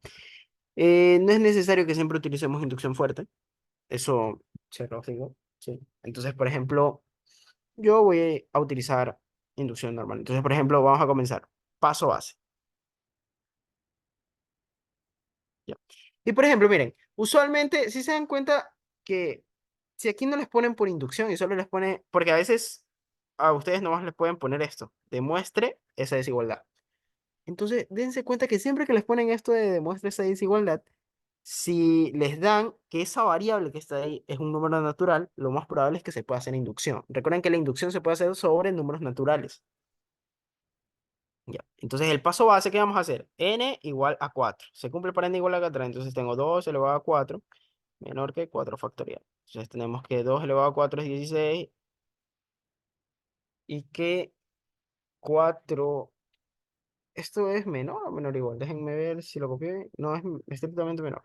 No es necesario que siempre utilicemos inducción fuerte, eso se lo digo, ¿sí? Entonces, por ejemplo, yo voy a utilizar inducción normal. Entonces, por ejemplo, vamos a comenzar. Paso base. ¿Ya? Y por ejemplo, miren, usualmente, si se dan cuenta que si aquí no les ponen por inducción y solo les pone, porque a veces a ustedes nomás les pueden poner esto, demuestre esa desigualdad. Entonces, dense cuenta que siempre que les ponen esto de demuestre esa desigualdad, si les dan que esa variable que está ahí es un número natural, lo más probable es que se pueda hacer inducción. Recuerden que la inducción se puede hacer sobre números naturales. Ya. Entonces, el paso base que vamos a hacer, n igual a 4. Se cumple para n igual a 4. Entonces, tengo 2 elevado a 4 menor que 4 factorial. Entonces, tenemos que 2 elevado a 4 es 16 y que 4, ¿esto es menor o menor igual? Déjenme ver si lo copié. No, es estrictamente menor.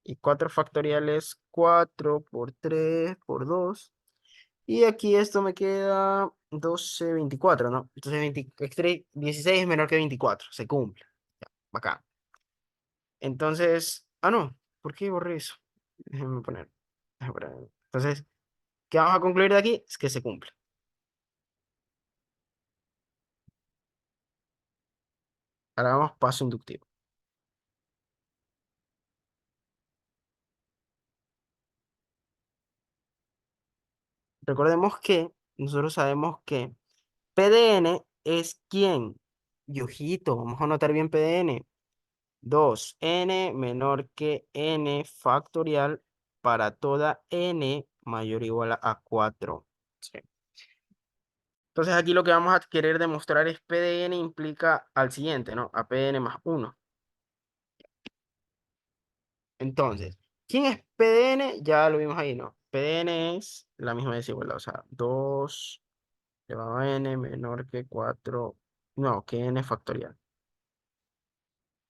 Y 4 factorial es 4 por 3 por 2. Y aquí esto me queda 12 24, ¿no? Entonces 16 es menor que 24. Se cumple. Ya, bacán. Entonces, no. ¿Por qué borré eso? Déjenme poner. Entonces, ¿qué vamos a concluir de aquí? Es que se cumple. Ahora vamos paso inductivo. Recordemos que nosotros sabemos que PDN es quién. Y ojito, vamos a anotar bien PDN. 2n menor que n factorial para toda n mayor o igual a 4. Sí. Entonces aquí lo que vamos a querer demostrar es PDN implica al siguiente, ¿no? A PDN más 1. Entonces, ¿quién es PDN? Ya lo vimos ahí, ¿no? PDN es la misma desigualdad, o sea, 2 elevado a n menor que 4, no, que n factorial,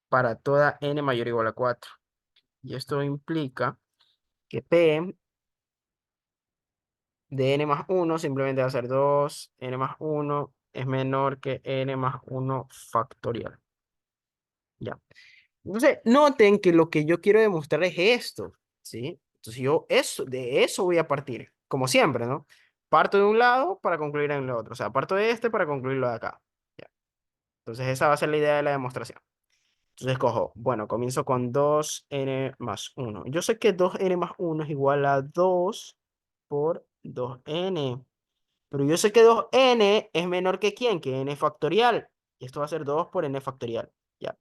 para toda n mayor o igual a 4. Y esto implica que P de n más 1 simplemente va a ser 2, n más 1 es menor que n más 1 factorial. Ya. Entonces, noten que lo que yo quiero demostrar es esto, ¿sí? Entonces de eso voy a partir, como siempre, ¿no? Parto de un lado para concluir en el otro, o sea, parto de este para concluirlo de acá. Ya. Entonces, esa va a ser la idea de la demostración. Entonces, cojo, bueno, comienzo con 2n más 1. Yo sé que 2n más 1 es igual a 2 por 2n. Pero yo sé que 2n es menor que ¿quién? Que n factorial. Y esto va a ser 2 por n factorial. Ya.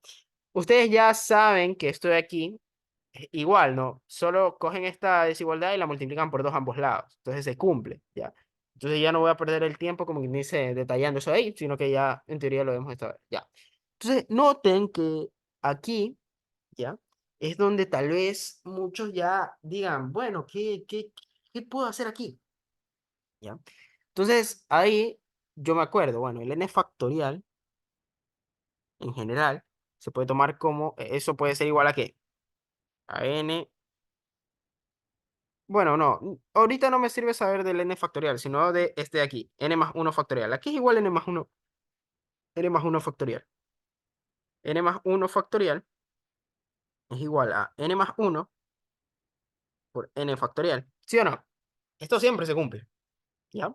Ustedes ya saben que esto de aquí es igual, ¿no? Solo cogen esta desigualdad y la multiplican por 2 ambos lados. Entonces se cumple, ¿ya? Entonces ya no voy a perder el tiempo, como quien dice, detallando eso ahí, sino que ya en teoría lo vemos esta vez. Ya. Entonces noten que aquí, ¿ya? Es donde tal vez muchos ya digan, bueno, ¿qué puedo hacer aquí? ¿Ya? Entonces, ahí yo me acuerdo, bueno, el n factorial en general se puede tomar como, eso puede ser igual a qué? A n, bueno, no, ahorita no me sirve saber del n factorial, sino de este de aquí, n más 1 factorial. Aquí es igual a n más 1 factorial. N más 1 factorial es igual a n más 1 por n factorial. ¿Sí o no? Esto siempre se cumple, ¿ya?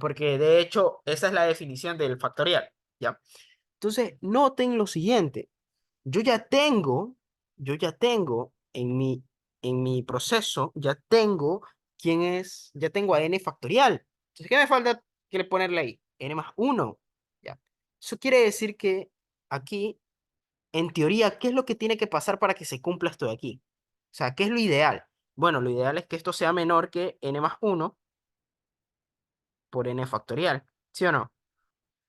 Porque de hecho, esa es la definición del factorial, ¿ya? Entonces, noten lo siguiente. yo ya tengo, yo ya tengo en mi proceso, ya tengo ya tengo a n factorial. Entonces, ¿qué me falta que le ponerle ahí? N más uno. Ya. Eso quiere decir que aquí, en teoría, ¿qué es lo que tiene que pasar para que se cumpla esto de aquí? O sea, ¿qué es lo ideal? Bueno, lo ideal es que esto sea menor que n más uno por n factorial, ¿sí o no?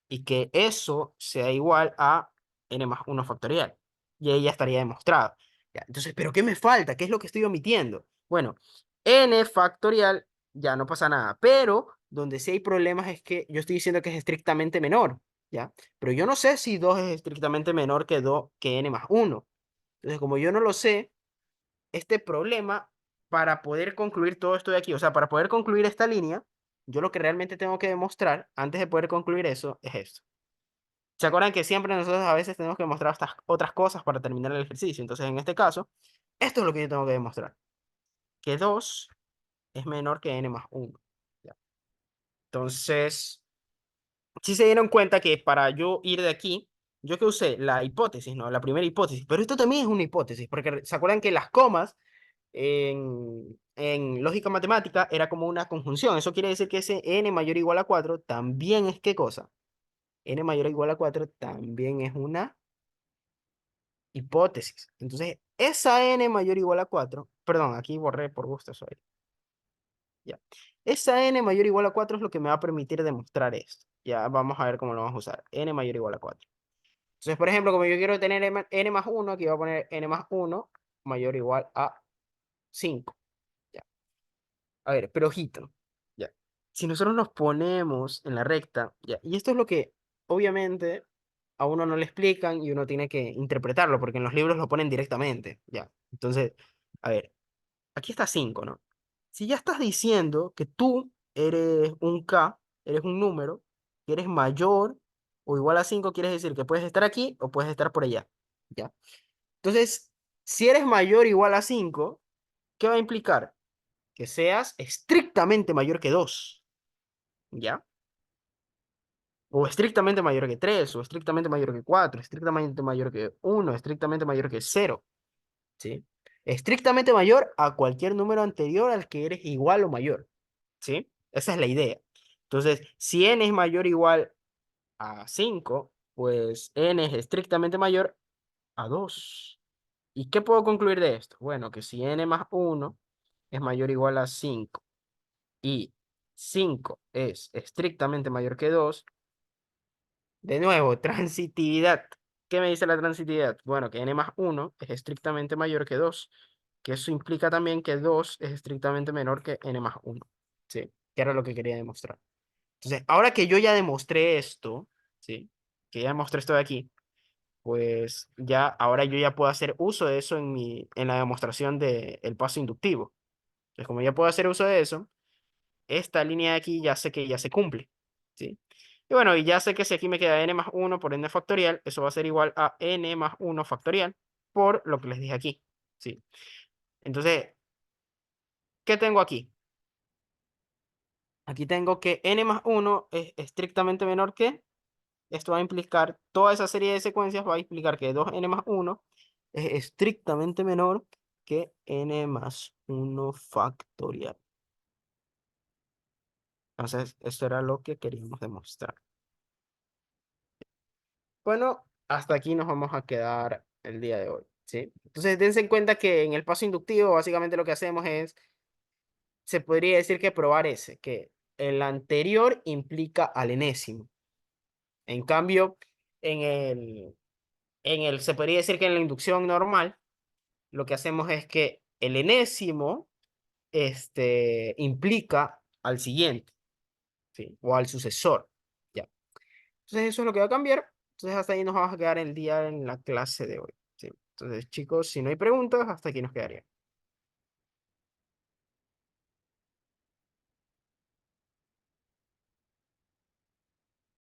Y que eso sea igual a n más uno factorial. Y ahí ya estaría demostrado. Ya, entonces, ¿pero qué me falta? ¿Qué es lo que estoy omitiendo? Bueno, n factorial ya no pasa nada, pero donde sí hay problemas es que yo estoy diciendo que es estrictamente menor, ¿ya? Pero yo no sé si 2 es estrictamente menor que 2 que n más uno. Entonces, como yo no lo sé, este problema, para poder concluir todo esto de aquí, o sea, para poder concluir esta línea, yo lo que realmente tengo que demostrar antes de poder concluir eso es esto. ¿Se acuerdan que siempre nosotros a veces tenemos que demostrar estas otras cosas para terminar el ejercicio? Entonces, en este caso, esto es lo que yo tengo que demostrar. Que 2 es menor que n más uno. ¿Ya? Entonces, si se dieron cuenta que para yo ir de aquí, yo que usé la hipótesis, ¿no? La primera hipótesis. Pero esto también es una hipótesis, porque ¿se acuerdan que las comas en lógica matemática era como una conjunción? Eso quiere decir que ese n mayor o igual a 4 también es ¿qué cosa? N mayor o igual a 4 también es una hipótesis. Entonces, esa n mayor o igual a 4 perdón, aquí borré por gusto eso ahí. Ya. Esa n mayor o igual a 4 es lo que me va a permitir demostrar esto. Ya vamos a ver cómo lo vamos a usar. N mayor o igual a 4. Entonces, por ejemplo, como yo quiero tener n más uno, aquí voy a poner n más uno mayor o igual a 5. Ya. A ver, pero ojito. Ya. Si nosotros nos ponemos en la recta, ya, y esto es lo que obviamente a uno no le explican y uno tiene que interpretarlo, porque en los libros lo ponen directamente, ya. Entonces, a ver, aquí está 5, ¿no? Si ya estás diciendo que tú eres un K, eres un número, que eres mayor o igual a 5, quieres decir que puedes estar aquí o puedes estar por allá, ¿ya? Entonces, si eres mayor o igual a 5, ¿qué va a implicar? Que seas estrictamente mayor que 2, ¿ya? O estrictamente mayor que 3 o estrictamente mayor que 4 estrictamente mayor que uno, estrictamente mayor que cero, ¿sí? Estrictamente mayor a cualquier número anterior al que eres igual o mayor, ¿sí? Esa es la idea. Entonces, si n es mayor o igual a 5, pues n es estrictamente mayor a 2. ¿Y qué puedo concluir de esto? Bueno, que si n más uno es mayor o igual a 5 y 5 es estrictamente mayor que 2, de nuevo, transitividad. ¿Qué me dice la transitividad? Bueno, que n más uno es estrictamente mayor que 2, que eso implica también que 2 es estrictamente menor que n más uno. ¿Sí? Que era lo que quería demostrar. Entonces, ahora que yo ya demostré esto, ¿sí? Que ya demostré esto de aquí, pues ya, ahora yo ya puedo hacer uso de eso en la demostración del paso inductivo. Entonces, como ya puedo hacer uso de eso, esta línea de aquí ya sé que ya se cumple, ¿sí? Y bueno, y ya sé que si aquí me queda n más uno por n factorial, eso va a ser igual a n más uno factorial por lo que les dije aquí, ¿sí? Entonces, ¿qué tengo aquí? Aquí tengo que n más uno es estrictamente menor que, esto va a implicar, toda esa serie de secuencias va a implicar que 2n más uno es estrictamente menor que n más uno factorial. Entonces, esto era lo que queríamos demostrar. Bueno, hasta aquí nos vamos a quedar el día de hoy, ¿sí? Entonces, dense en cuenta que en el paso inductivo, básicamente lo que hacemos es, se podría decir que probar ese, que el anterior implica al enésimo. En cambio, en se podría decir que en la inducción normal, lo que hacemos es que el enésimo, implica al siguiente, ¿sí? O al sucesor, ¿ya? Entonces eso es lo que va a cambiar. Entonces hasta ahí nos vamos a quedar el día en la clase de hoy, ¿sí? Entonces chicos, si no hay preguntas, hasta aquí nos quedaría.